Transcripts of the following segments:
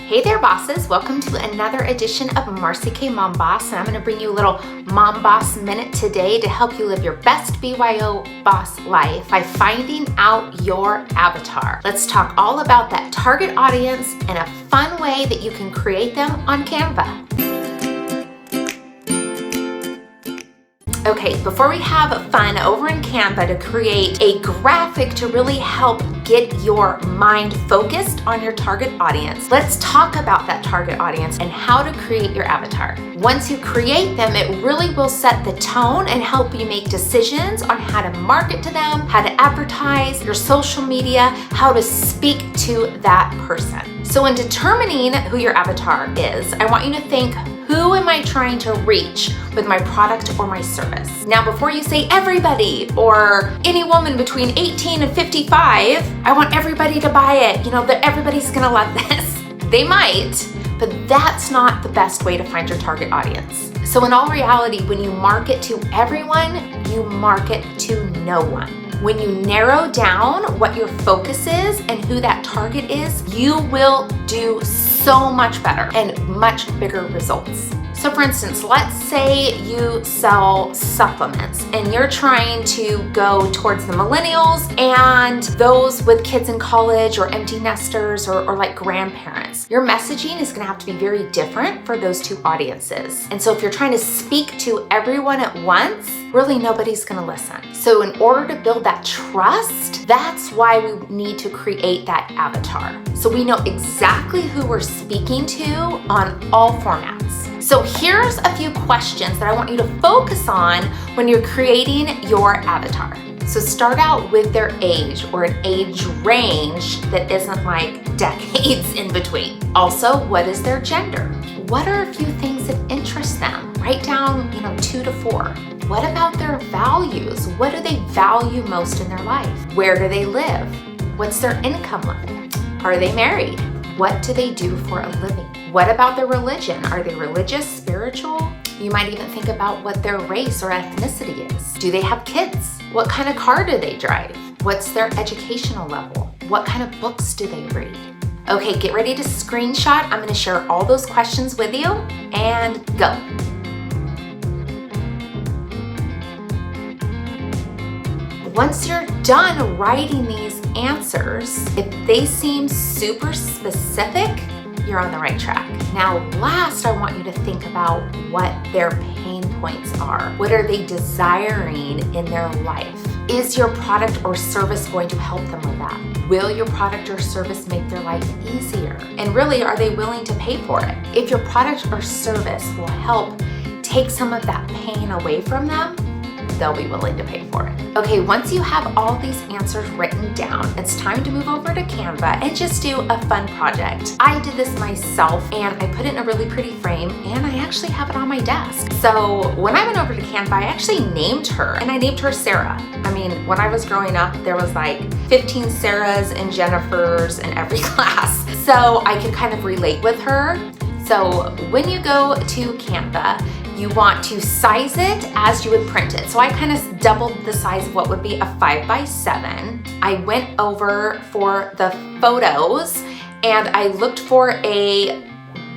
Hey there, bosses. Welcome to another edition of Marcy K MomBoss, and I'm going to bring you a little MomBoss minute today to help you live your best BYOBoss life by finding out your avatar. Let's talk all about that target audience and a fun way that you can create them on Canva. Okay, before we have fun over in Canva to create a graphic to really help get your mind focused on your target audience, let's talk about that target audience and how to create your avatar. Once you create them, it really will set the tone and help you make decisions on how to market to them, how to advertise, your social media, how to speak to that person. So in determining who your avatar is, I want you to think, who am I trying to reach with my product or my service? Now, before you say everybody or any woman between 18 and 55, I want everybody to buy it. You know, that everybody's gonna love this. They might, but that's not the best way to find your target audience. So in all reality, when you market to everyone, you market to no one. When you narrow down what your focus is and who that target is, you will do so much better and much bigger results. So for instance, let's say you sell supplements and you're trying to go towards the millennials and those with kids in college or empty nesters or like grandparents. Your messaging is gonna have to be very different for those two audiences. And so if you're trying to speak to everyone at once, really nobody's gonna listen. So in order to build that trust, that's why we need to create that avatar. So we know exactly who we're speaking to on all formats. So here's a few questions that I want you to focus on when you're creating your avatar. So start out with their age or an age range that isn't like decades in between. Also, what is their gender? What are a few things that interest them? Write down, 2 to 4. What about their values? What do they value most in their life? Where do they live? What's their income level? Are they married? What do they do for a living? What about their religion? Are they religious, spiritual? You might even think about what their race or ethnicity is. Do they have kids? What kind of car do they drive? What's their educational level? What kind of books do they read? Okay, get ready to screenshot. I'm gonna share all those questions with you and go. Once you're done writing these answers, if they seem super specific, you're on the right track. Now, last, I want you to think about what their pain points are. What are they desiring in their life? Is your product or service going to help them with that? Will your product or service make their life easier? And really, are they willing to pay for it? If your product or service will help take some of that pain away from them, they'll be willing to pay for it. Okay, once you have all these answers written down, it's time to move over to Canva and just do a fun project. I did this myself and I put it in a really pretty frame and I actually have it on my desk. So when I went over to Canva, I actually named her and I named her Sarah. I mean, when I was growing up, there was like 15 Sarahs and Jennifers in every class. So I could kind of relate with her. So when you go to Canva, you want to size it as you would print it. So I kind of doubled the size of what would be a 5x7. I went over for the photos and I looked for a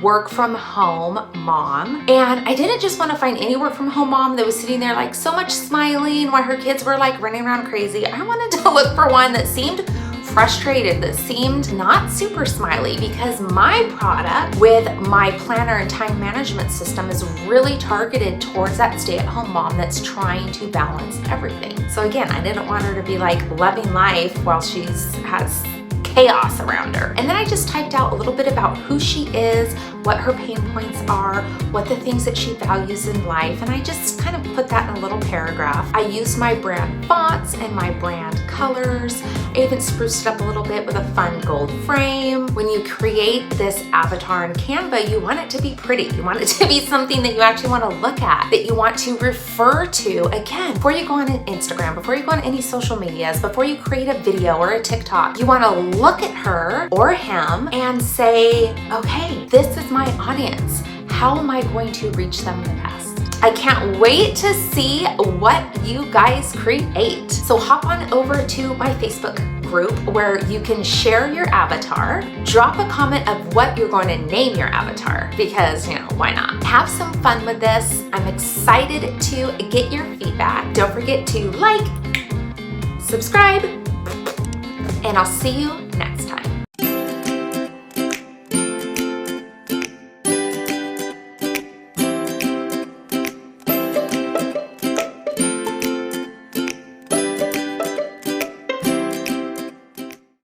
work from home mom. And I didn't just want to find any work from home mom that was sitting there like so much smiling while her kids were like running around crazy. I wanted to look for one that seemed frustrated, that seemed not super smiley, because my product with my planner and time management system is really targeted towards that stay-at-home mom that's trying to balance everything. So again, I didn't want her to be like loving life while she has chaos around her. And then I just typed out a little bit about who she is, what her pain points are, what the things that she values in life, and I just kind of put that in a little paragraph. I used my brand fonts and my brand colors. I even spruced it up a little bit with a fun gold frame. When you create this avatar in Canva, you want it to be pretty. You want it to be something that you actually want to look at, that you want to refer to. Again, before you go on Instagram, before you go on any social medias, before you create a video or a TikTok, you want to look at her or him and say, okay, this is my audience. How am I going to reach them the best? I can't wait to see what you guys create. So hop on over to my Facebook group where you can share your avatar, drop a comment of what you're going to name your avatar, because, why not? Have some fun with this. I'm excited to get your feedback. Don't forget to like, subscribe, and I'll see you next time.